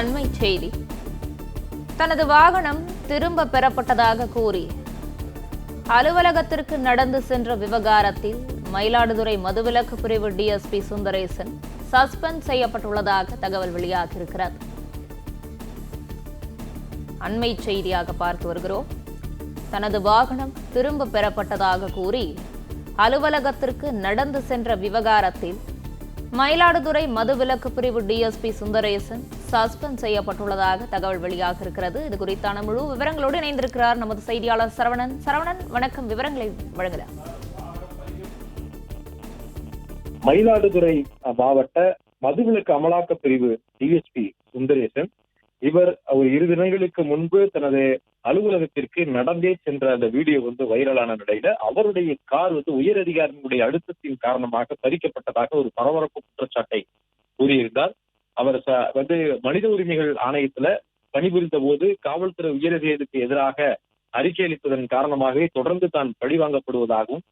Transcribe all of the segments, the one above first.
அண்மை செய்தி. தனது வாகனம் திரும்ப பெறப்பட்டதாக கூறி அலுவலகத்திற்கு நடந்து சென்ற விவகாரத்தில் மயிலாடுதுறை மதுவிலக்கு பிரிவு டிஎஸ்பி சுந்தரேசன் சஸ்பெண்ட் செய்யப்பட்டுள்ளதாக தகவல் வெளியாகியிருக்கிறது. அண்மை செய்தியாக பார்த்து வருகிறோம். தனது வாகனம் திரும்ப பெறப்பட்டதாக கூறி அலுவலகத்திற்கு நடந்து சென்ற விவகாரத்தில் மயிலாடுதுறை மதுவிலக்கு பிரிவு டிஎஸ்பி சுந்தரேசன் சஸ்பெண்ட் செய்யப்பட்டுள்ளதாக தகவல் வெளியாக இருக்கிறது. இது குறித்தான முழு விவரங்களோடு இணைந்திருக்கிறார் நமது செய்தியாளர் சரவணன். சரவணன், வணக்கம். விவரங்களை வழங்கலாம். மயிலாடுதுறை மாவட்ட மதுவிலக்கு அமலாக்க பிரிவு டிஎஸ்பி சுந்தரேசன் இவர் ஒரு 2 தினங்களுக்கு முன்பு தனது அலுவலகத்திற்கு நடந்தே சென்ற அந்த வீடியோ வைரலான நிலையில அவருடைய கார் உயர் அதிகாரிகளுடைய அழுத்தத்தின் காரணமாக பறிக்கப்பட்டதாக ஒரு பரபரப்பு குற்றச்சாட்டை கூறியிருந்தார். அவர் மனித உரிமைகள் ஆணையத்துல பணிபுரிந்த போது காவல்துறை உயரதிகாரிக்கு எதிராக அறிக்கை அளிப்பதன் காரணமாகவே தொடர்ந்து தான் பழிவாங்கப்படுவதாகவும்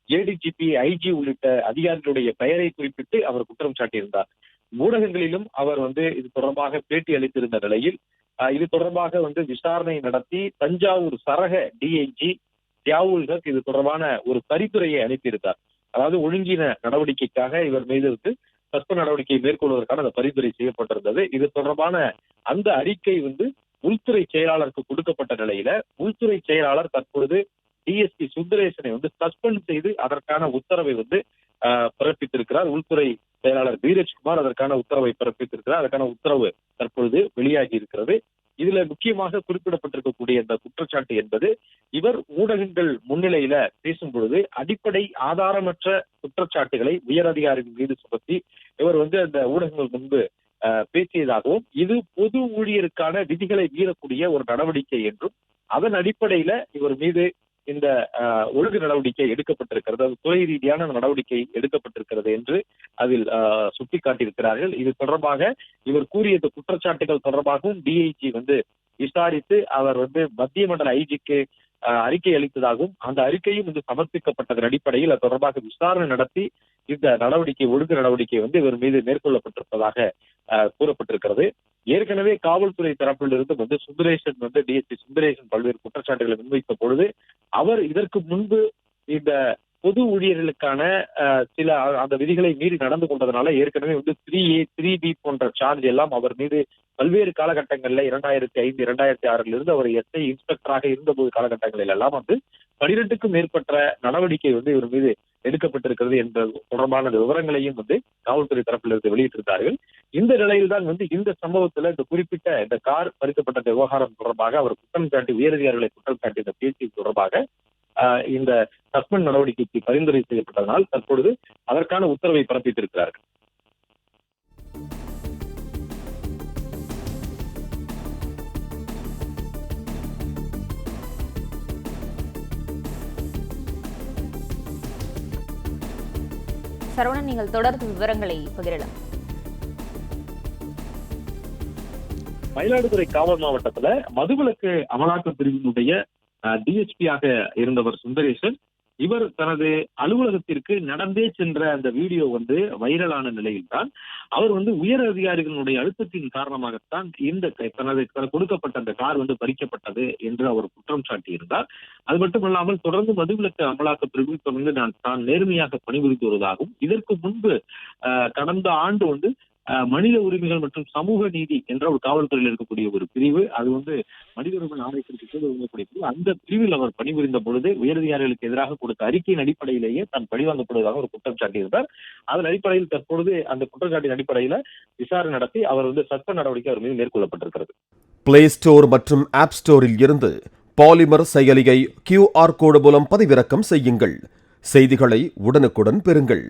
ஏடிஜிபி, ஐஜி உள்ளிட்ட அதிகாரிகளுடைய பெயரை குறிப்பிட்டு அவர் குற்றம் சாட்டியிருந்தார். ஊடகங்களிலும் அவர் இது தொடர்பாக பேட்டி அளித்திருந்த நிலையில் இது தொடர்பாக விசாரணை நடத்தி தஞ்சாவூர் சரக டிஐஜி தியாவுல் ஹக் இது தொடர்பான ஒரு பரிந்துரையை அனுப்பியிருந்தார். அதாவது ஒழுங்கின நடவடிக்கைக்காக இவர் மீது சஸ்பெண்ட் நடவடிக்கை மேற்கொள்வதற்கான அந்த பரிந்துரை செய்யப்பட்டிருந்தது. இது தொடர்பான அந்த அறிக்கை உள்துறை செயலாளருக்கு கொடுக்கப்பட்ட நிலையில உள்துறை செயலாளர் தற்பொழுது டிஎஸ்பி சுந்தரேசனை சஸ்பெண்ட் செய்து அதற்கான உத்தரவை பிறப்பித்திருக்கிறார். உள்துறை செயலாளர் வீரஜ்குமார் அதற்கான உத்தரவை பிறப்பித்திருக்கிறார். அதற்கான உத்தரவு தற்பொழுது வெளியாகி இருக்கிறது. இதுல முக்கியமாக குறிப்பிடப்பட்டிருக்கக்கூடிய இந்த குற்றச்சாட்டு என்பது இவர் ஊடகங்கள் முன்னிலையில பேசும் பொழுது அடிப்படை ஆதாரமற்ற குற்றச்சாட்டுகளை உயர் அதிகாரிகள் மீது சுமத்தி இவர் அந்த ஊடகங்கள் முன்பு பேசியதாகவும் இது பொது ஊழியருக்கான விதிகளை மீறக்கூடிய ஒரு நடவடிக்கை என்றும் அதன் அடிப்படையில இவர் மீது இந்த ஒழுங்கு நடவடிக்கை எடுக்கப்பட்டிருக்கிறது, அது துறை ரீதியான நடவடிக்கை எடுக்கப்பட்டிருக்கிறது என்று அதில் சுட்டிக்காட்டியிருக்கிறார்கள். இது தொடர்பாக இவர் கூறிய இந்த குற்றச்சாட்டுகள் தொடர்பாகவும் டிஐஜி விசாரித்து அவர் மத்திய மண்டல ஐஜிக்கு அறிக்கை அளித்ததாகவும் அந்த அறிக்கையும் சமர்ப்பிக்கப்பட்டதன் அடிப்படையில் அது தொடர்பாக விசாரணை நடத்தி இந்த நடவடிக்கை ஒழுங்கு நடவடிக்கை இவர் மீது மேற்கொள்ளப்பட்டிருப்பதாக கூறப்பட்டிருக்கிறது. ஏற்கனவே காவல்துறை தரப்பில் இருந்து சுந்தரேசன் டிஎஸ்பி சுந்தரேசன் பல்வேறு குற்றச்சாட்டுகளை முன்வைத்த பொழுது அவர் இதற்கு முன்பு இந்த பொது ஊழியர்களுக்கான சில அந்த விதிகளை மீறி நடந்து கொண்டதனால ஏற்கனவே 3A 3B போன்ற சார்ஜ் எல்லாம் அவர் மீது பல்வேறு காலகட்டங்கள்ல 2005 2006 இருந்து அவர் எஸ்ஐ இன்ஸ்பெக்டராக இருந்தபோது காலகட்டங்களில் எல்லாம் 12க்கும் மேற்பட்ட நடவடிக்கை இவர் மீது எடுக்கப்பட்டிருக்கிறது என்ற தொடர்பான விவரங்களையும் காவல்துறை தரப்பிலிருந்து வெளியிட்டிருந்தார்கள். இந்த நிலையில் தான் இந்த சம்பவத்துல இந்த குறிப்பிட்ட இந்த கார் பறிக்கப்பட்ட விவகாரம் தொடர்பாக அவர் குற்றம் சாட்டி உயரதிகாரிகளை குற்றம் சாட்டி இந்த பேச்சு தொடர்பாக இந்த சஸ்பெண்ட் நடவடிக்கைக்கு பரிந்துரை செய்யப்பட்டதனால் தற்பொழுது அதற்கான உத்தரவை பிறப்பித்திருக்கிறார்கள். சரவணன், நீங்கள் தொடர்ந்து விவரங்களை பகிரலாம். மயிலாடுதுறை காவல் மாவட்டத்துல மதுவிலக்கு அமலாக்க பிரிவினுடைய டிஎஸ்பியாக இருந்தவர் சுந்தரேசன் இவர் தனது அலுவலகத்திற்கு நடந்தே சென்ற அந்த வீடியோ வைரலான நிலையில்தான் அவர் உயர் அதிகாரிகளுடைய அழுத்தத்தின் காரணமாகத்தான் இந்த தனது கொடுக்கப்பட்ட அந்த கார் பறிக்கப்பட்டது என்று அவர் குற்றம் சாட்டியிருந்தார். அது மட்டுமல்லாமல் தொடர்ந்து மதுவிலக்கு அமலாக்க பிரிவில் தொடர்ந்து தான் நேர்மையாக பணிபுரிந்து வருவதாகவும் இதற்கு முன்பு கடந்த ஆண்டு மனித உரிமைகள் மற்றும் சமூக நீதி என்ற ஒரு காவல்துறையில் இருக்கக்கூடிய ஒரு பிரிவு, அது மனித உரிமை ஆணையத்திற்கு கீழ் இருக்கக்கூடிய பிரிவு. அந்த பிரிவில் அவர் பணிபுரிந்த பொழுது உயரதிகாரிகளுக்கு எதிராக கொடுத்த அறிக்கையின் அடிப்படையிலேயே தான் பழிவாங்கப்படுவதாக ஒரு குற்றம் சாட்டியிருந்தார். அதன் அடிப்படையில் தற்பொழுது அந்த குற்றச்சாட்டின் அடிப்படையில விசாரணை நடத்தி அவர் சஸ்பெண்ட் நடவடிக்கை அவர் மீது மேற்கொள்ளப்பட்டிருக்கிறது. பிளே ஸ்டோர் மற்றும் ஆப் ஸ்டோரில் இருந்து பாலிமர் செயலியை QR கோடு மூலம் பதிவிறக்கம் செய்யுங்கள். செய்திகளை உடனுக்குடன் பெறுங்கள்.